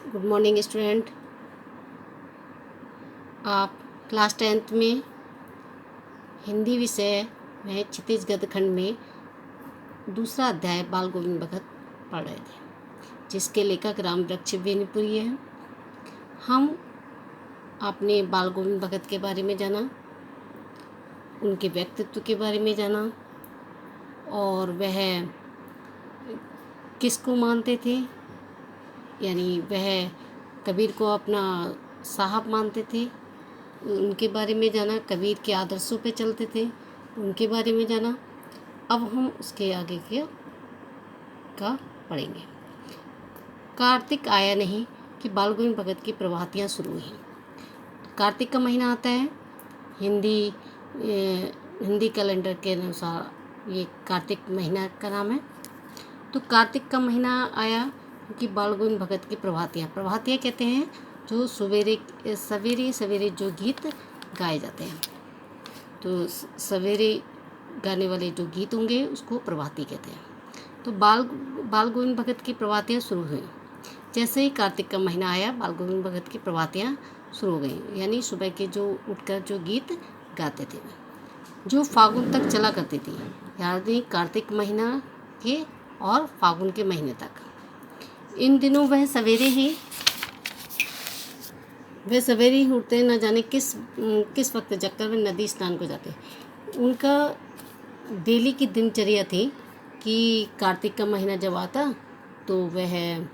Good morning student. आप class 10th में हिंदी विषय में क्षितिज गद्य खंड में दूसरा अध्याय बाल गोविंद भगत पढ़ रहे थे, जिसके लेखक राम वृक्ष बेनीपुरी हैं। हम आपने बाल गोविंद भगत के बारे में जाना, उनके व्यक्तित्व के बारे में जाना और वह किसको मानते थे, यानी वह कबीर को अपना साहब मानते थे, उनके बारे में जाना। कबीर के आदर्शों पे चलते थे, उनके बारे में जाना। अब हम उसके आगे का पढ़ेंगे। कार्तिक आया नहीं कि बाल गोविंद भगत की प्रभातियाँ शुरू हुई। कार्तिक का महीना आता है, हिंदी कैलेंडर के अनुसार ये कार्तिक महीना का नाम है। तो कार्तिक का महीना आया कि बाल गोविंद भगत की प्रभातियाँ कहते हैं जो सवेरे सवेरे जो गीत गाए जाते हैं। तो सवेरे गाने वाले जो गीत होंगे उसको प्रभाती कहते हैं। तो बाल गोविंद भगत की प्रभातियाँ शुरू हुई। जैसे ही कार्तिक का महीना आया, बाल गोविंद भगत की प्रभातियाँ शुरू हो गई, यानी सुबह के जो उठकर जो गीत गाते थे, जो फागुन तक चला करती थी, यानी कार्तिक महीना के और फागुन के महीने तक। इन दिनों वह सवेरे ही उठते, न जाने किस वक्त जगकर वे नदी स्नान को जाते। उनका डेली की दिनचर्या थी कि कार्तिक का महीना जब आता तो वह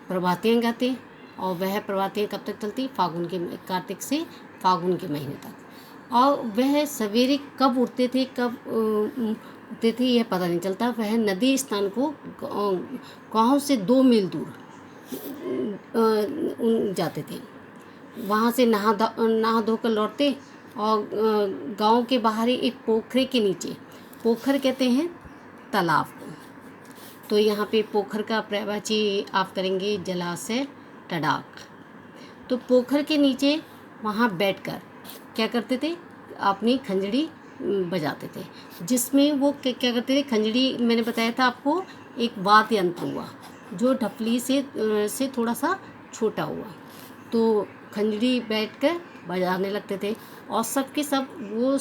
प्रभातियाँ गाते, और वह प्रभातियाँ कब तक चलती? कार्तिक से फागुन के महीने तक। और वह सवेरे कब उठते थे, कब उठते थे यह पता नहीं चलता। वह नदी स्नान को गाँव से 2 मील दूर जाते थे। वहाँ से नहा धोकर लौटते और गांव के बाहर ही एक पोखरे के नीचे, पोखर कहते हैं तालाब को, तो यहाँ पे पोखर का प्रवाची आप करेंगे जलाशय तड़ाक। तो पोखर के नीचे वहाँ बैठकर क्या करते थे? अपनी खंजड़ी बजाते थे, जिसमें वो क्या करते थे? खंजड़ी मैंने बताया था आपको, एक वाद्य यंत्र हुआ जो ढपली से थोड़ा सा छोटा हुआ। तो खंजड़ी बैठकर बजाने लगते थे, और सब के सब वो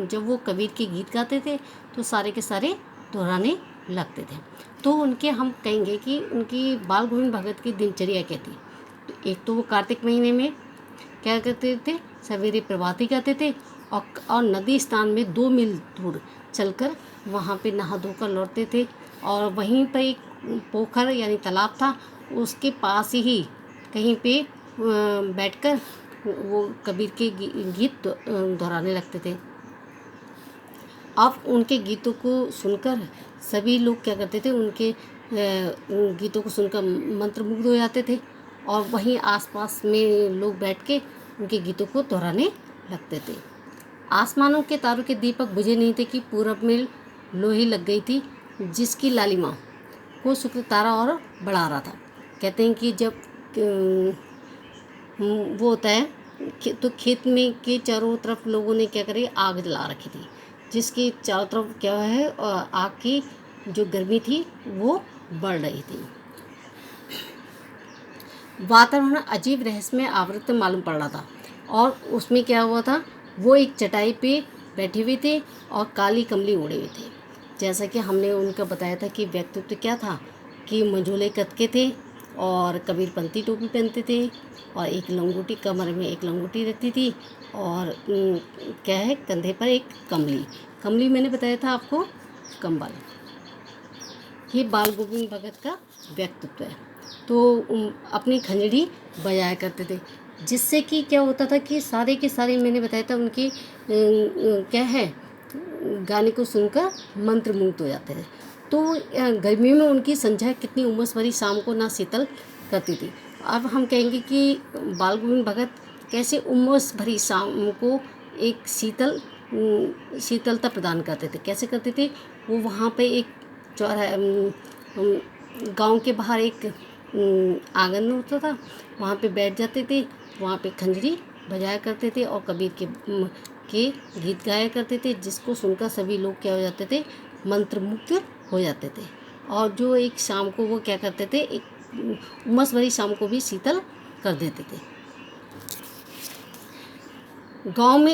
जब वो कबीर के गीत गाते थे तो सारे के सारे दोहराने लगते थे। तो उनके हम कहेंगे कि उनकी बाल गोविंद भगत की दिनचर्या क्या थी। तो एक तो वो कार्तिक महीने में क्या करते थे? सवेरे प्रभाती गाते थे और नदी स्नान में 2 मील दूर चलकर वहाँ पे नहा धोकर लौटते थे। और वहीं पर एक पोखर यानी तालाब था, उसके पास ही कहीं पे बैठकर वो कबीर के गीत दोहराने लगते थे। अब उनके गीतों को सुनकर सभी लोग क्या करते थे? उनके गीतों को सुनकर मंत्रमुग्ध हो जाते थे, और वहीं आसपास में लोग बैठ के उनके गीतों को दोहराने लगते थे। आसमानों के तारों के दीपक बुझे नहीं थे कि पूरब में लोही लग गई थी, जिसकी लालिमा को शुक्र तारा और बढ़ा रहा था। कहते हैं कि जब वो होता है तो खेत में के चारों तरफ लोगों ने क्या करी? आग जला रखी थी, जिसकी चारों तरफ क्या है, आग की जो गर्मी थी वो बढ़ रही थी। वातावरण अजीब रहस्य में आवृत मालूम पड़ रहा था, और उसमें क्या हुआ था? वो एक चटाई पे बैठे हुए थे और काली कमली ओढ़े हुए थे। जैसा कि हमने उनका बताया था कि व्यक्तित्व क्या था कि मंझोले कद के थे और कबीरपंथी टोपी पहनते थे, और एक लंगोटी, कमर में एक लंगोटी रहती थी, और क्या है, कंधे पर एक कमली मैंने बताया था आपको, कंबल। ये बाल गोविंद भगत का व्यक्तित्व है। तो अपनी खंजड़ी बजाया करते थे, जिससे कि क्या होता था कि सारे के सारे मैंने बताया था उनकी क्या है, गाने को सुनकर मंत्रमुग्ध हो जाते थे। तो गर्मियों में उनकी संध्या कितनी उमस भरी शाम को ना शीतल करती थी। अब हम कहेंगे कि बाल गोविंद भगत कैसे उमस भरी शाम को एक शीतलता प्रदान करते थे। कैसे करते थे? वो वहाँ पे एक गांव के बाहर एक आंगन होता था, वहाँ पे बैठ जाते थे, वहाँ पे खंजरी बजाया करते थे और कबीर के गीत गाया करते थे, जिसको सुनकर सभी लोग क्या हो जाते थे? मंत्रमुग्ध हो जाते थे। और जो एक शाम को वो क्या करते थे? एक उमस भरी शाम को भी शीतल कर देते थे। गांव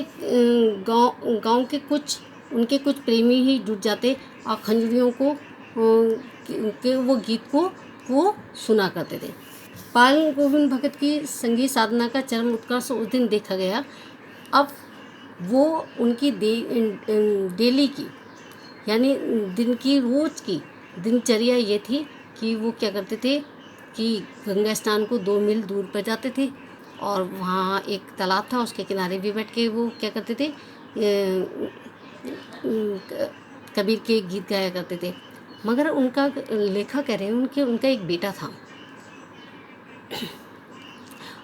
के कुछ प्रेमी ही जुट जाते और खंजड़ियों को के वो गीत को वो सुना करते थे। बाल गोविंद भगत की संगीत साधना का चरम उत्कर्ष उस दिन देखा गया। अब वो उनकी डेली की यानी दिन की रोज की दिनचर्या ये थी कि वो क्या करते थे कि गंगा स्नान को 2 मील दूर पर जाते थे और वहाँ एक तालाब था, उसके किनारे भी बैठ के वो क्या करते थे, कबीर के गीत गाया करते थे। मगर उनका लेखक कह रहे हैं उनका एक बेटा था।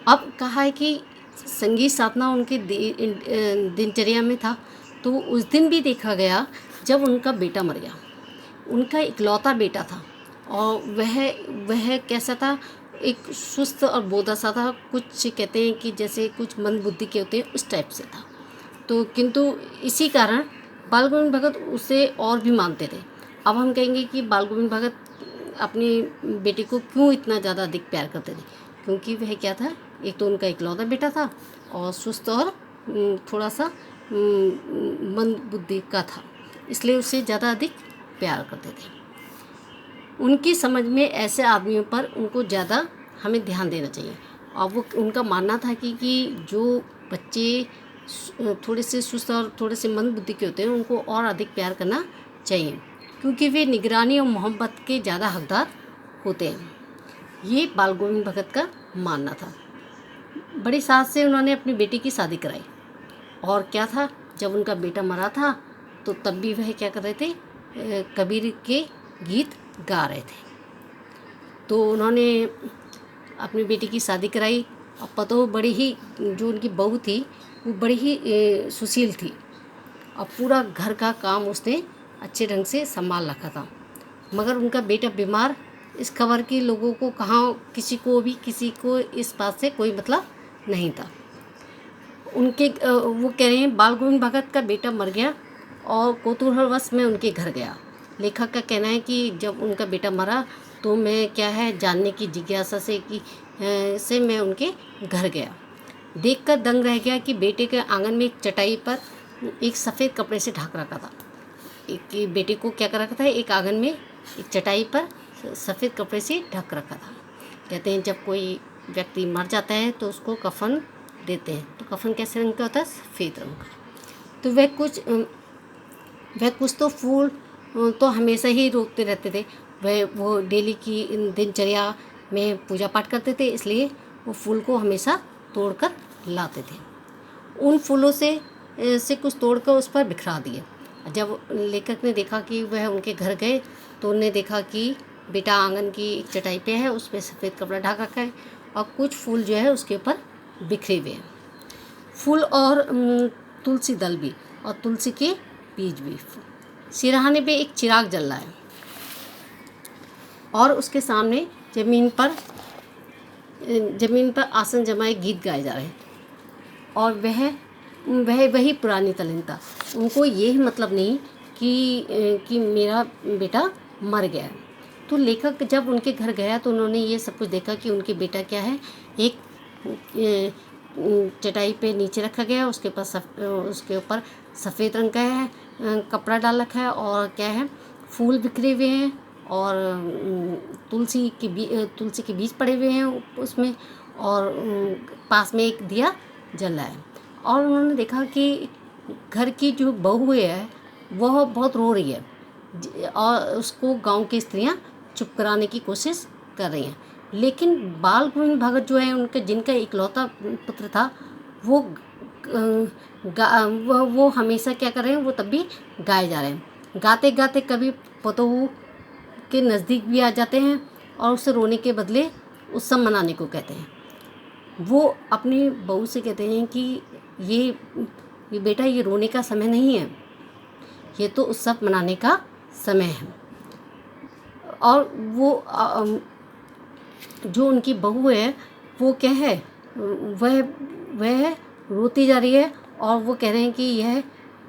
अब कहा है कि संगीत साधना उनके दिनचर्या में था, तो उस दिन भी देखा गया जब उनका बेटा मर गया। उनका इकलौता बेटा था और वह कैसा था, एक सुस्त और बोधा सा था। कुछ कहते हैं कि जैसे कुछ मंद बुद्धि के होते हैं उस टाइप से था। तो किंतु इसी कारण बाल गोविंद भगत उसे और भी मानते थे। अब हम कहेंगे कि बाल गोविंद भगत अपनी बेटी को क्यों इतना ज़्यादा अधिक प्यार करते थे, क्योंकि वह क्या था, एक तो उनका इकलौता बेटा था और सुस्त और थोड़ा सा मंद बुद्धि का था, इसलिए उससे ज़्यादा अधिक प्यार करते थे। उनकी समझ में ऐसे आदमियों पर उनको ज़्यादा हमें ध्यान देना चाहिए। और वो उनका मानना था कि जो बच्चे थोड़े से सुस्त और थोड़े से मंद बुद्धि के होते हैं उनको और अधिक प्यार करना चाहिए, क्योंकि वे निगरानी और मोहब्बत के ज़्यादा हकदार होते हैं। ये बाल गोविंद भगत का मानना था। बड़ी सास से उन्होंने अपनी बेटी की शादी कराई और क्या था, जब उनका बेटा मरा था तो तब भी वह क्या कर रहे थे, कबीर के गीत गा रहे थे। तो उन्होंने अपनी बेटी की शादी कराई और पतो बड़ी ही, जो उनकी बहू थी वो बड़ी ही सुशील थी और पूरा घर का काम उसने अच्छे ढंग से संभाल रखा था। मगर उनका बेटा बीमार, इस खबर की लोगों को किसी को इस बात से कोई मतलब नहीं था। उनके वो कह रहे हैं बाल गोविंद भगत का बेटा मर गया और कौतूहलवश मैं उनके घर गया। लेखक का कहना है कि जब उनका बेटा मरा तो मैं क्या है जानने की जिज्ञासा से मैं उनके घर गया। देखकर दंग रह गया कि बेटे के आंगन में एक चटाई पर एक सफ़ेद कपड़े से ढक रखा था। एक बेटे को क्या कर रखा था, एक आंगन में एक चटाई पर सफ़ेद कपड़े से ढक रखा था। कहते हैं जब कोई व्यक्ति मर जाता है तो उसको कफन देते हैं, तो कफन कैसे रंग का होता है, सफ़ेद रंग का। तो वह कुछ तो फूल तो हमेशा ही रोकते रहते थे। वो डेली की दिनचर्या में पूजा पाठ करते थे, इसलिए वो फूल को हमेशा तोड़कर लाते थे। उन फूलों से कुछ तोड़कर उस पर बिखरा दिए। जब लेखक ने देखा कि वह उनके घर गए तो उन्होंने देखा कि बेटा आंगन की एक चटाई पे है, उस पर सफ़ेद कपड़ा ढक रखा है और कुछ फूल जो है उसके ऊपर बिखरे हुए हैं। फूल और तुलसी दल भी और तुलसी के बीज भी। सिरहाने पे एक चिराग जल रहा है और उसके सामने ज़मीन पर आसन जमाए गीत गाए जा रहे हैं और वह वही पुरानी तल्लीनता। उनको ये मतलब नहीं कि मेरा बेटा मर गया है। तो लेखक जब उनके घर गया तो उन्होंने ये सब कुछ देखा कि उनके बेटा क्या है, एक चटाई पे नीचे रखा गया, उसके ऊपर सफ़ेद रंग का है कपड़ा डाल रखा है और क्या है, फूल बिखरे हुए हैं और तुलसी के बीज पड़े हुए हैं उसमें और पास में एक दिया जल रहा है। और उन्होंने देखा कि घर की जो बहू है वह बहुत रो रही है और उसको गांव की स्त्रियां चुप कराने की कोशिश कर रही हैं। लेकिन बाल गोविंद भगत जो है उनका जिनका इकलौता पुत्र था वो हमेशा क्या कर रहे हैं, वो तब भी गाए जा रहे हैं। गाते गाते कभी पतोहू के नज़दीक भी आ जाते हैं और उसे रोने के बदले उत्सव मनाने को कहते हैं। वो अपनी बहू से कहते हैं कि ये बेटा, ये रोने का समय नहीं है, ये तो उत्सव मनाने का समय है। और वो जो उनकी बहू है वो क्या है, वह रोती जा रही है और वो कह रहे हैं कि यह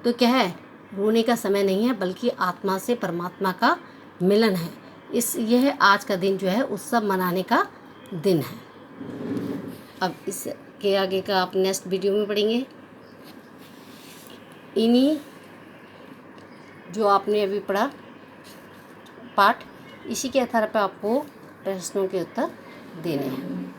तो क्या है, रोने का समय नहीं है बल्कि आत्मा से परमात्मा का मिलन है। यह आज का दिन जो है उत्सव मनाने का दिन है। अब इसके आगे का आप नेक्स्ट वीडियो में पढ़ेंगे। इन्हीं जो आपने अभी पढ़ा पाठ, इसी के आधार पर आपको प्रश्नों के उत्तर देने हैं।